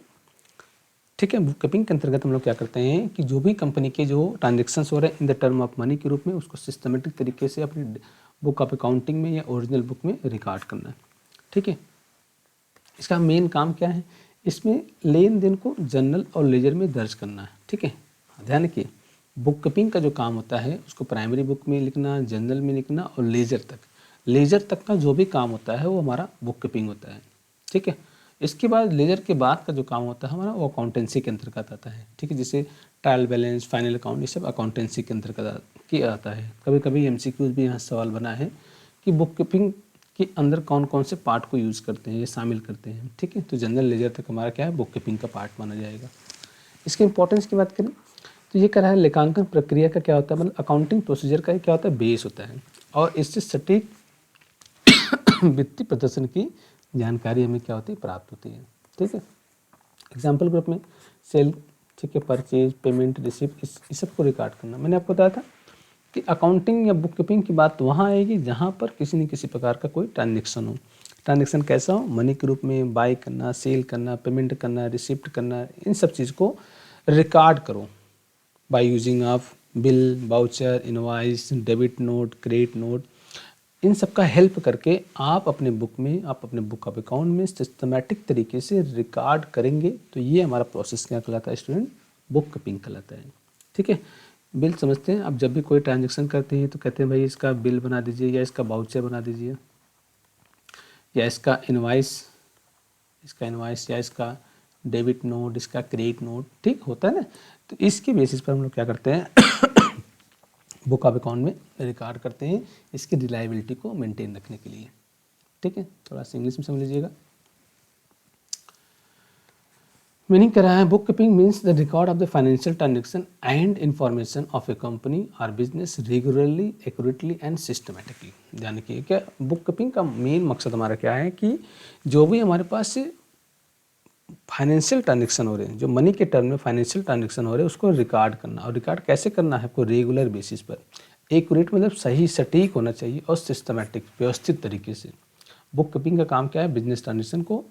ठीक है, बुक कीपिंग के अंतर्गत हम लोग क्या करते हैं कि जो भी कंपनी के जो ट्रांजेक्शन्स हो रहे हैं इन द टर्म ऑफ मनी के रूप में, उसको सिस्टमेटिक तरीके से अपनी बुक ऑफ अकाउंटिंग में या ओरिजिनल बुक में रिकॉर्ड करना है। ठीक है, इसका मेन काम क्या है, इसमें लेन देन को जर्नल और लेजर में दर्ज करना है। ठीक है, ध्यान रखिए, बुक कीपिंग का जो काम होता है उसको प्राइमरी बुक में लिखना, जर्नल में लिखना और लेजर तक का जो भी काम होता है वो हमारा बुक कीपिंग होता है। ठीक है, इसके बाद लेजर के बाद का जो काम होता है हमारा वो अकाउंटेंसी के अंतर्गत आता है। ठीक है, जैसे ट्रायल बैलेंस, फाइनल अकाउंट, ये सब अकाउंटेंसी के अंतर्गत किया आता है। कभी कभी MCQs भी यहाँ सवाल बना है कि बुक कीपिंग कि अंदर कौन कौन से पार्ट को यूज़ करते हैं, ये शामिल करते हैं। ठीक है, तो जनरल लेजर तक हमारा क्या है, बुक कीपिंग का पार्ट माना जाएगा। इसके इंपॉर्टेंस की बात करें तो ये कह रहा है लेखांकन प्रक्रिया का क्या होता है, मतलब अकाउंटिंग प्रोसीजर का क्या होता है, बेस होता है, और इससे सटीक वित्तीय प्रदर्शन की जानकारी हमें क्या होती है, प्राप्त होती है। ठीक है, एग्जाम्पल ग्रुप में सेल, ठीक है, परचेज, पेमेंट, रिसिप्ट, इस सब को रिकॉर्ड करना। मैंने आपको बताया था कि अकाउंटिंग या बुक कीपिंग की बात वहाँ आएगी जहाँ पर किसी न किसी प्रकार का कोई ट्रांजेक्शन हो। ट्रांजेक्शन कैसा हो, मनी के रूप में बाय करना, सेल करना, पेमेंट करना, रिसिप्ट करना, इन सब चीज़ को रिकॉर्ड करो by using of bill, voucher, invoice, debit note, credit note, इन सब का हेल्प करके आप अपने बुक में, आप अपने बुक ऑफ अकाउंट में सिस्टमेटिक तरीके से रिकॉर्ड करेंगे। तो ये हमारा प्रोसेस क्या कहलाता है स्टूडेंट, बुक कीपिंग कहलाता है। ठीक है, बिल समझते हैं। आप जब भी कोई ट्रांजेक्शन करते हैं तो कहते हैं भाई इसका बिल बना दीजिए, या इसका वाउचर बना दीजिए, या इसका इनवॉइस, या इसका डेबिट नोट, इसका क्रेडिट नोट, ठीक होता है ना। तो इसके बेसिस पर हम लोग क्या करते हैं बुक ऑफ अकाउंट में रिकॉर्ड करते हैं, इसकी रिलायबिलिटी को मेंटेन रखने के लिए। ठीक है, थोड़ा सा इंग्लिश में समझ लीजिएगा। मीनिंग कर रहा है book keeping means the record of the financial transaction and information of a company और business regularly, accurately and systematically. यानी कि क्या बुक कीपिंग का मेन मकसद हमारा क्या है कि जो भी हमारे पास से फाइनेंशियल ट्रांजेक्शन हो रहे हैं, जो मनी के टर्म में फाइनेंशियल ट्रांजेक्शन हो रहे हैं, उसको रिकॉर्ड करना। और रिकॉर्ड कैसे करना है आपको, रेगुलर बेसिस पर, एक्यूरेट मतलब सही सटीक होना चाहिए, और सिस्टमेटिक व्यवस्थित तरीके से। बुक कीपिंग का काम क्या है, बिजनेस ट्रांजेक्शन को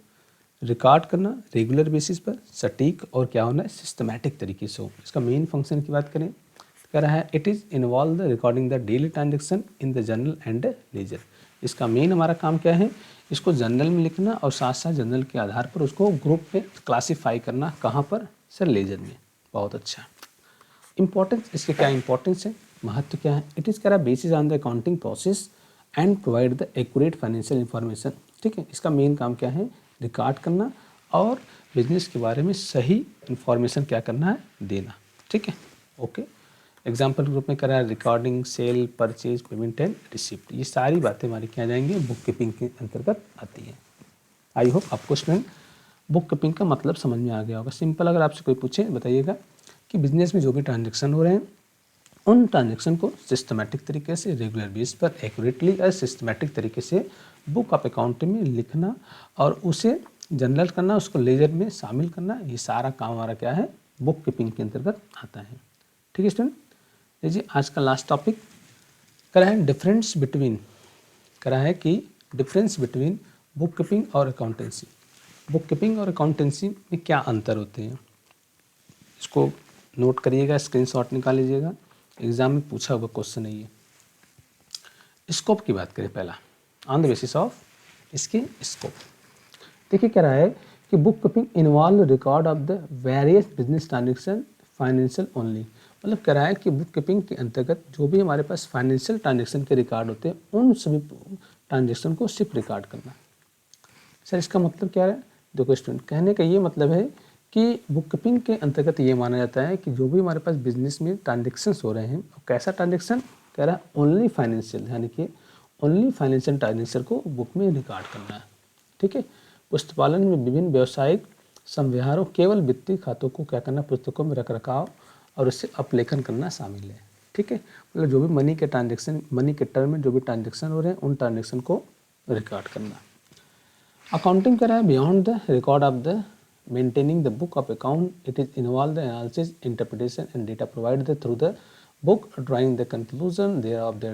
रिकॉर्ड करना रेगुलर बेसिस पर, सटीक और क्या होना है, सिस्टमेटिक तरीके से हो। इसका मेन फंक्शन की बात करें, कह रहा है it is involve the recording the daily transaction in the journal and ledger. इसका मेन हमारा काम क्या है, इसको जर्नल में लिखना और साथ साथ जर्नल के आधार पर उसको ग्रुप में क्लासीफाई करना। कहाँ पर सर, लेजर में। बहुत अच्छा। इंपॉर्टेंस, इसके क्या इंपॉर्टेंस है, महत्व क्या है, इट इज़ कह रहा basis on the accounting process and provide the accurate financial information. ठीक है, इसका मेन काम क्या है, रिकॉर्ड करना और बिजनेस के बारे में सही इन्फॉर्मेशन क्या करना है, देना। ठीक है, ओके। एग्जाम्पल ग्रुप में करा है recording, sale, purchase, payment and receipt. ये सारी बातें हमारी क्या जाएंगी, बुक कीपिंग के अंतर्गत आती है। आई होप आपको स्टूडेंट बुक कीपिंग का मतलब समझ में आ गया होगा। सिंपल, अगर आपसे कोई पूछे बताइएगा कि बिजनेस में जो भी ट्रांजेक्शन हो रहे हैं, उन ट्रांजेक्शन को सिस्टमेटिक तरीके से, रेगुलर बेस पर, एक्यूरेटली और सिस्टमेटिक तरीके से बुक ऑफ अकाउंट में लिखना और उसे जनरल करना, उसको लेजर में शामिल करना, ये सारा काम हमारा क्या है, बुक कीपिंग के अंतर्गत आता है। ठीक है स्टूडेंट, लीजिए आज का लास्ट टॉपिक करा है डिफरेंस बिटवीन, करा है कि डिफरेंस बिटवीन बुक कीपिंग और अकाउंटेंसी। बुक कीपिंग और अकाउंटेंसी में क्या अंतर होते हैं, इसको नोट करिएगा, स्क्रीनशॉट निकाल लीजिएगा, एग्जाम में पूछा हुआ क्वेश्चन है ये। स्कोप की बात करें पहला, ऑन द बेसिस ऑफ इसकी स्कोप। देखिए क्या रहा है कि book keeping involve record of the various business transaction financial only. मतलब कह रहा है कि बुक कीपिंग के अंतर्गत जो भी हमारे पास फाइनेंशियल ट्रांजेक्शन के रिकॉर्ड होते हैं, उन सभी ट्रांजेक्शन को सिर्फ रिकॉर्ड करना। सर इसका मतलब क्या है, देखो स्टूडेंट, कहने का ये मतलब है कि बुक कीपिंग के अंतर्गत ये माना जाता है कि जो भी हमारे पास बिजनेस में ट्रांजेक्शन्स हो रहे हैं, कैसा ट्रांजेक्शन, कह रहा है ओनली फाइनेंशियल, यानी कि ओनली फाइनेंशियल ट्रांजेक्शन को बुक में रिकॉर्ड करना है। ठीक है, पुस्तकालय में विभिन्न व्यवसायिक संव्यवहारों, केवल वित्तीय खातों को क्या करना, पुस्तकों में रख रखाव और उससे अपलेखन करना शामिल है। ठीक है, मतलब जो भी मनी के ट्रांजेक्शन, मनी के टर्म में जो भी ट्रांजेक्शन हो रहे हैं, उन ट्रांजेक्शन को रिकॉर्ड करना। अकाउंटिंग करा है beyond the record of the maintaining the book of account, it is involve the analysis, interpretation and data provided through the book, drawing the conclusion thereof, the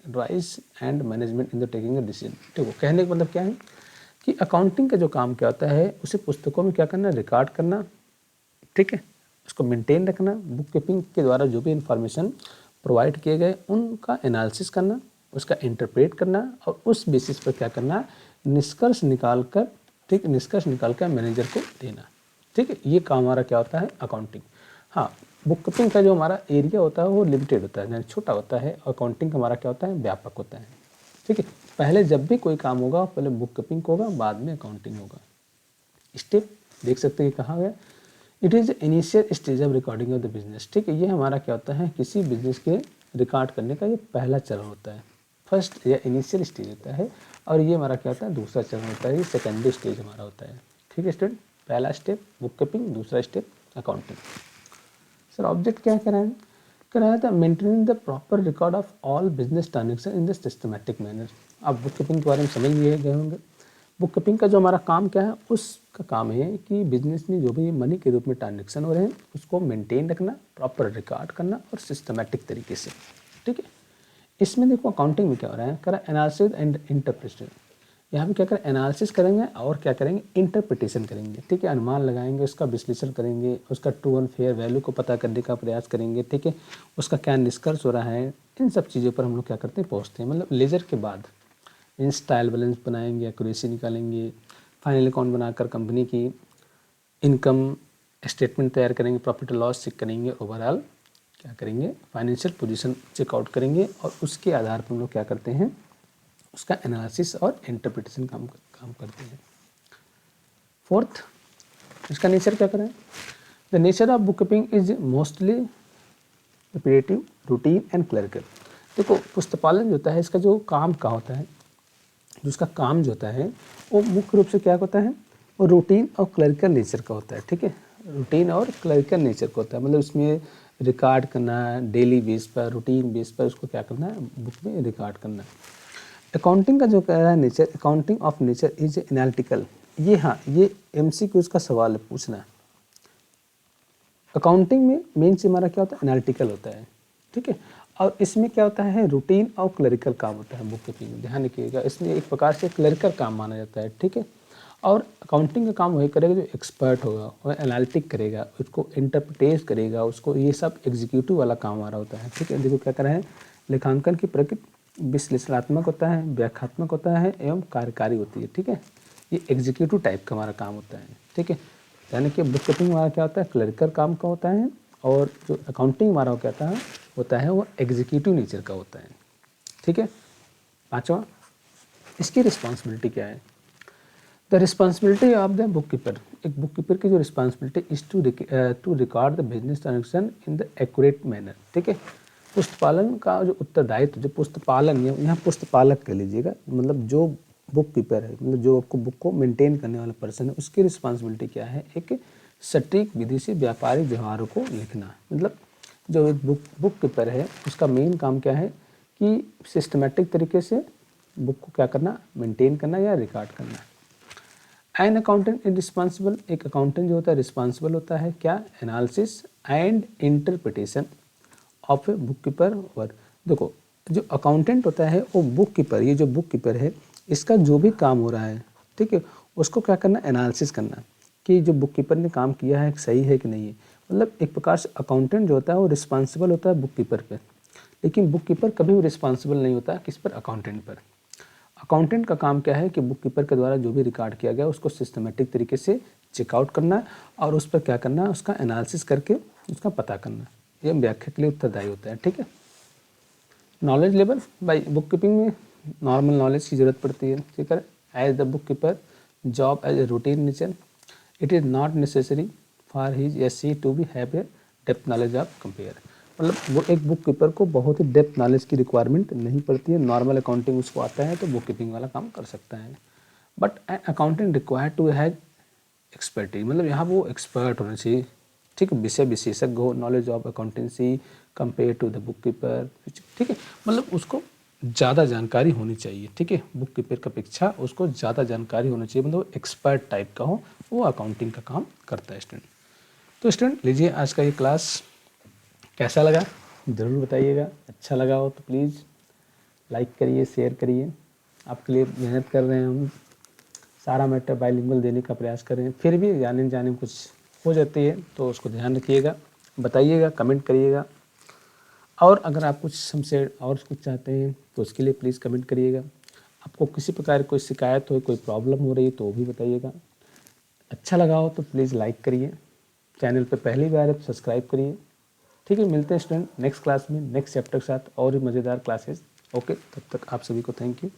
advice and management in the taking a decision। देखो कहने का मतलब क्या है कि accounting का जो काम क्या होता है, उसे पुस्तकों में क्या करना, रिकॉर्ड करना। ठीक है, उसको मेंटेन रखना, बुक कीपिंग के द्वारा जो भी इंफॉर्मेशन प्रोवाइड किए गए उनका एनालिसिस करना, उसका इंटरप्रेट करना और उस बेसिस पर क्या करना, निष्कर्ष निकाल कर, ठीक, निष्कर्ष निकाल कर मैनेजर को देना। ठीक है, ये काम हमारा क्या होता है, अकाउंटिंग। हाँ, बुक कीपिंग का जो हमारा एरिया होता है वो लिमिटेड होता है, यानी छोटा होता है। अकाउंटिंग हमारा क्या होता है, व्यापक होता है। ठीक है, पहले जब भी कोई काम होगा, पहले बुक कीपिंग होगा, बाद में अकाउंटिंग होगा। स्टेप देख सकते हैं कहाँ गया, it is initial stage of recording of the business. ठीक है, ये हमारा क्या होता है, किसी बिजनेस के रिकॉर्ड करने का ये पहला चरण होता है। फर्स्ट या इनिशियल स्टेज होता है, और ये हमारा क्या होता है, दूसरा चरण होता है, ये सेकेंडरी स्टेज हमारा होता है। ठीक है स्टूडेंट, पहला स्टेप बुक कीपिंग, दूसरा स्टेप अकाउंटिंग। सर ऑब्जेक्ट क्या कराया था, maintaining the proper record of all business transaction in the systematic manner. आप बुक कीपिंग के बारे में समझ लिए गए होंगे। बुक कीपिंग का जो हमारा काम क्या है, उसका काम है कि बिजनेस में जो भी मनी के रूप में ट्रांजेक्शन हो रहे हैं उसको मेंटेन रखना, प्रॉपर रिकॉर्ड करना और सिस्टमैटिक तरीके से। ठीक है, इसमें देखो अकाउंटिंग में क्या हो रहा है, करा एनालिसिस एंड इंटरप्रिटेशन। यहाँ पे क्या करें, एनालिसिस करेंगे और क्या करेंगे, इंटरप्रिटेशन करेंगे। ठीक है, अनुमान लगाएंगे, उसका विश्लेषण करेंगे, उसका ट्रू एंड फेयर वैल्यू को पता करने का प्रयास करेंगे। ठीक है, उसका क्या निष्कर्ष हो रहा है, इन सब चीज़ों पर हम लोग क्या करते हैं, पहुँचते हैं। मतलब लेजर के बाद इन ट्रायल बैलेंस बनाएंगे, एक्यूरेसी निकालेंगे, फाइनल अकाउंट बनाकर कंपनी की इनकम स्टेटमेंट तैयार करेंगे, प्रॉफिट और लॉस चेक करेंगे, ओवरऑल क्या करेंगे, फाइनेंशियल पोजीशन चेकआउट करेंगे, और उसके आधार पर हम लोग क्या करते हैं, उसका एनालिसिस और इंटरप्रिटेशन काम करते हैं। फोर्थ, इसका नेचर क्या करें, the nature of book keeping is mostly repetitive, routine and clerical. देखो पुस्तकालय जो होता है, इसका जो काम का होता है, जो उसका काम जो होता है वो मुख्य रूप से क्या होता है, वो रूटीन और क्लरिकल नेचर का होता है। ठीक है, रूटीन और क्लरिकल नेचर का होता है, मतलब इसमें रिकॉर्ड करना है डेली बेस पर, रूटीन बेस पर उसको क्या करना है, बुक में रिकॉर्ड करना है। अकाउंटिंग का जो कह रहा है nature, accounting of nature is analytical. ये हाँ, ये MCQ का सवाल है पूछना है। अकाउंटिंग में मेन से हमारा क्या होता है, एनालिटिकल होता है। ठीक है, और इसमें क्या होता है, रूटीन और क्लरिकल काम होता है बुक कीपिंग में, ध्यान रखिएगा। इसमें एक प्रकार से क्लरिकल काम माना जाता है। ठीक है, और अकाउंटिंग का काम वही करेगा जो एक्सपर्ट होगा, और एनालिटिक करेगा, उसको इंटरप्रिटेट करेगा, उसको ये सब एग्जीक्यूटिव वाला काम आ रहा होता है। ठीक है, देखो क्या कर रहे हैं, लेखांकन की प्रकृति विश्लेषणात्मक होता है, व्याख्यात्मक होता है एवं कार्यकारी होती है। ठीक है, ये एग्जीक्यूटिव टाइप का हमारा काम होता है। ठीक है, यानी कि बुक कीपिंग हमारा क्या होता है, क्लरिकल काम का होता है, और जो अकाउंटिंग हमारा क्या होता है वो एग्जीक्यूटिव नेचर का होता है। ठीक है, पांचवा, इसकी रिस्पॉन्सिबिलिटी क्या है, the responsibility of the book keeper. एक बुक कीपर की जो responsibility is to record the business transaction in the accurate manner. ठीक है, पुस्तपालन का जो उत्तरदायित्व, जो पुस्तपालन, यहाँ पुस्तपालक कह लीजिएगा, मतलब जो बुक कीपर है, मतलब जो आपको बुक को मेंटेन करने वाला पर्सन है, उसकी रिस्पॉन्सिबिलिटी क्या है, एक सटीक विधि से व्यापारिक व्यवहारों को लिखना। मतलब जो एक बुक कीपर है उसका मेन काम क्या है कि सिस्टमेटिक तरीके से बुक को क्या करना, मेंटेन करना या रिकॉर्ड करना। एन अकाउंटेंट इज रिस्पॉन्सिबल, एक अकाउंटेंट जो होता है रिस्पॉन्सिबल होता है क्या, analysis and interpretation of a book keeper work. देखो जो अकाउंटेंट होता है वो बुक कीपर, ये जो बुक कीपर है इसका जो भी काम हो रहा है, ठीक है, उसको क्या करना, एनालिसिस करना कि जो बुक कीपर ने काम किया है सही है कि नहीं है। मतलब एक प्रकार से अकाउंटेंट जो होता है वो रिस्पॉन्सिबल होता है बुक कीपर पर, लेकिन बुक कीपर कभी भी रिस्पॉन्सिबल नहीं होता किस पर, अकाउंटेंट पर। अकाउंटेंट का काम क्या है कि बुक कीपर के द्वारा जो भी रिकॉर्ड किया गया उसको सिस्टमेटिक तरीके से चेकआउट करना और उस पर क्या करना, उसका एनालिसिस करके उसका पता करना। ये व्याख्या के लिए उत्तरदायी होता है। ठीक है, नॉलेज लेवल, भाई बुक कीपिंग में नॉर्मल नॉलेज की ज़रूरत पड़ती है। ठीक है, as the book keeper job as a routine nature, it is not necessary for his या she to be have a depth knowledge of compare. मतलब वो एक बुक कीपर को बहुत ही डेप्थ नॉलेज की रिक्वायरमेंट नहीं पड़ती है, नॉर्मल अकाउंटिंग उसको आता है तो बुक कीपिंग वाला काम कर सकता है। But accounting required to have expertise, मतलब यहाँ वो एक्सपर्ट होना चाहिए। ठीक है, विषय विशेषज्ञ हो, knowledge of accountancy compare to the book keeper. ठीक है, मतलब उसको ज़्यादा जानकारी होनी चाहिए। ठीक है, बुक कीपर की अपेक्षा उसको ज़्यादा जानकारी होनी चाहिए, मतलब एक्सपर्ट टाइप का हो, वो अकाउंटिंग का काम करता है स्टूडेंट। तो स्टूडेंट लीजिए आज का ये क्लास कैसा लगा ज़रूर बताइएगा। अच्छा लगा हो तो प्लीज़ लाइक करिए, शेयर करिए। आपके लिए मेहनत कर रहे हैं हम, सारा मैटर बाइलिंगुअल देने का प्रयास कर रहे हैं, फिर भी जाने जाने में कुछ हो जाती है तो उसको ध्यान रखिएगा, बताइएगा, कमेंट करिएगा। और अगर आप कुछ हमसे और कुछ चाहते हैं तो उसके लिए प्लीज़ कमेंट करिएगा। आपको किसी प्रकार कोई शिकायत हो, कोई प्रॉब्लम हो रही है तो वो भी बताइएगा। अच्छा लगा हो तो प्लीज़ लाइक करिए, चैनल पे पहली बार है तो सब्सक्राइब करिए। ठीक है, मिलते हैं स्टूडेंट नेक्स्ट क्लास में नेक्स्ट चैप्टर के साथ और भी मज़ेदार क्लासेस। ओके, तब तक आप सभी को थैंक यू।